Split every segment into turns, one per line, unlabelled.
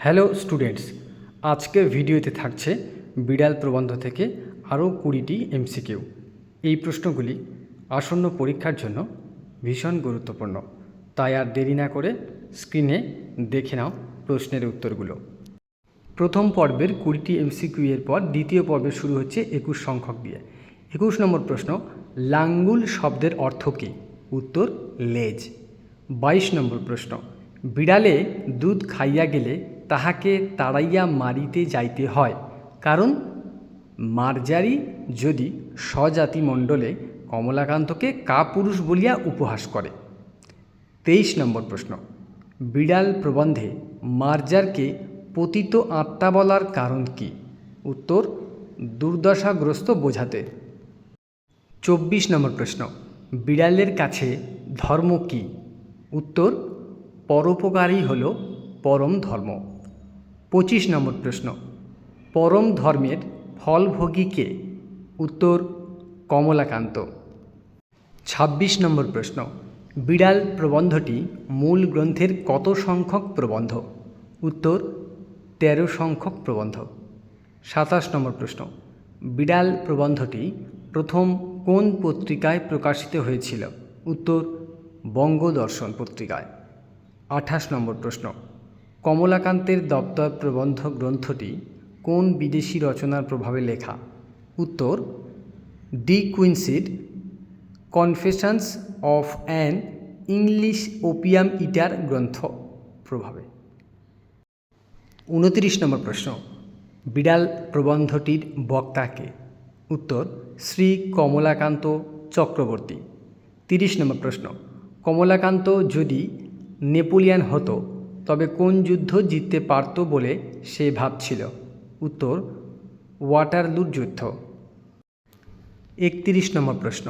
Hello students, আজকের ভিডিওতে থাকছে বিড়াল প্রবন্ধ থেকে আরও 20টি এমসিকিউ। এই প্রশ্নগুলি আসন্ন পরীক্ষার জন্য ভীষণ গুরুত্বপূর্ণ, তাই আর দেরি না করে স্ক্রিনে দেখে নাও প্রশ্নের উত্তরগুলো। প্রথম পর্বের 20টি এমসিকিউ এর পর দ্বিতীয় পর্বের শুরু হচ্ছে 21 সংখ্যক দিয়ে। 21 নম্বর প্রশ্ন, লাঙ্গুল শব্দের অর্থ কী? উত্তর লেজ। 22 নম্বর প্রশ্ন, বিড়ালে দুধ খাইয়া গেলে তাহাকে তাড়াইয়া মারিতে যাইতে হয়, কারণ মার্জারি যদি স্বজাতিমণ্ডলে কমলাকান্তকে কাপুরুষ বলিয়া উপহাস করে। 23 নম্বর প্রশ্ন, বিড়াল প্রবন্ধে মার্জারকে পতিত আত্মা বলার কারণ কি? উত্তর দুর্দশাগ্রস্ত বোঝাতে। 24 নম্বর প্রশ্ন, বিড়ালের কাছে ধর্ম কি? উত্তর পরোপকারই হল পরম ধর্ম। 25 নম্বর প্রশ্ন, পরম ধর্মের ফলভোগী কে? উত্তর কমলাকান্ত। 26 নম্বর প্রশ্ন, বিড়াল প্রবন্ধটি মূল গ্রন্থের কত সংখ্যক প্রবন্ধ? উত্তর 13 সংখ্যক প্রবন্ধ। 27 নম্বর প্রশ্ন, বিড়াল প্রবন্ধটি প্রথম কোন পত্রিকায় প্রকাশিত হয়েছিল? উত্তর বঙ্গদর্শন পত্রিকায়। 28 নম্বর প্রশ্ন, কমলাকান্তের দপ্তর প্রবন্ধ গ্রন্থটি কোন বিদেশি রচনার প্রভাবে লেখা? উত্তর ডি কুইন্সির confessions of an English opium eater গ্রন্থ প্রভাবে। 29 নম্বর প্রশ্ন, বিড়াল প্রবন্ধটির বক্তা কে? উত্তর শ্রী কমলাকান্ত চক্রবর্তী। 30 নম্বর প্রশ্ন, কমলাকান্ত যদি নেপোলিয়ান হতো তবে কোন যুদ্ধ জিততে পারত বলে সে ভাবছিল? উত্তর ওয়াটারলুর যুদ্ধ। 31 নম্বর প্রশ্ন,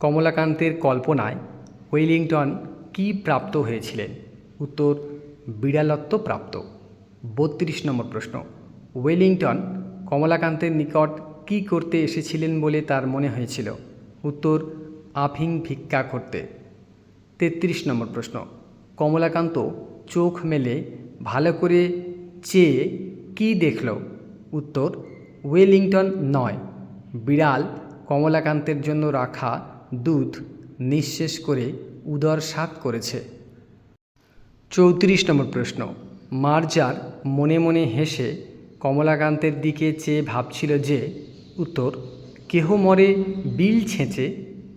কমলাকান্তের কল্পনায় ওয়েলিংটন কি প্রাপ্ত হয়েছিলেন? উত্তর বিড়ালত্ব প্রাপ্ত। 32 নম্বর প্রশ্ন, ওয়েলিংটন কমলাকান্তের নিকট কি করতে এসেছিলেন বলে তার মনে হয়েছিল? উত্তর আফিং ভিক্ষা করতে। 33 নম্বর প্রশ্ন, কমলাকান্ত চোখ মেলে ভালো করে চেয়ে কি দেখল? উত্তর ওয়েলিংটন নয়, বিড়াল কমলাকান্তের জন্য রাখা দুধ নিঃশেষ করে উদর সাৎ করেছে। 34 নম্বর প্রশ্ন, মার্জার মনে মনে হেসে কমলাকান্তের দিকে চেয়ে ভাবছিল যে? উত্তর কেহ মরে বিল ছেঁচে,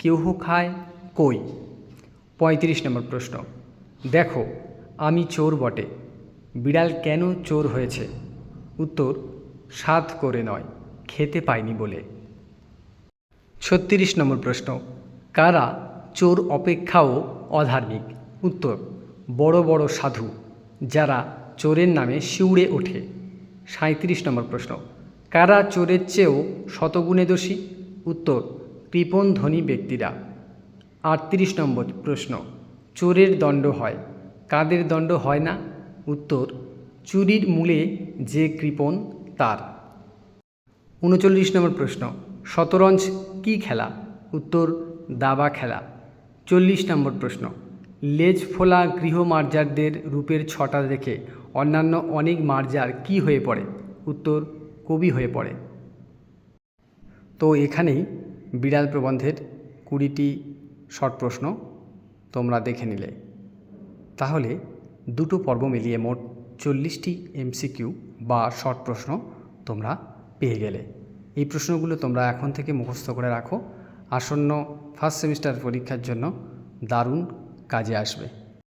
কেহ খায় কই। 35 নম্বর প্রশ্ন, দেখো আমি চোর বটে, বিড়াল কেন চোর হয়েছে? উত্তর স্বাদ করে নয়, খেতে পায়নি বলে। 36 নম্বর প্রশ্ন, কারা চোর অপেক্ষাও অধার্মিক? উত্তর বড় বড় সাধু, যারা চোরের নামে শিউরে ওঠে। 37 নম্বর প্রশ্ন, কারা চোরের চেয়েও শতগুণে দোষী? উত্তর কৃপণ ধনী ব্যক্তিরা। 38 নম্বর প্রশ্ন, চোরের দণ্ড হয়, কাদের দণ্ড হয় না? উত্তর চুরির মূলে যে কৃপণ তার। 39 নম্বর প্রশ্ন, শতরঞ্জ কি খেলা? উত্তর দাবা খেলা। 40 নম্বর প্রশ্ন, লেজ ফোলা গৃহ মার্জারদের রূপের ছটা দেখে অন্যান্য অনেক মার্জার কি হয়ে পড়ে? উত্তর কবি হয়ে পড়ে। তো এখানেই বিড়াল প্রবন্ধের 20টি শর্ট প্রশ্ন তোমরা দেখে নিলে। তাহলে দুটো পর্ব মিলিয়ে মোট 40টি এমসিকিউ বা শর্ট প্রশ্ন তোমরা পেয়ে গেলে। এই প্রশ্নগুলো তোমরা এখন থেকে মুখস্থ করে রাখো, আসন্ন ফার্স্ট সেমিস্টার পরীক্ষার জন্য দারুণ কাজে আসবে।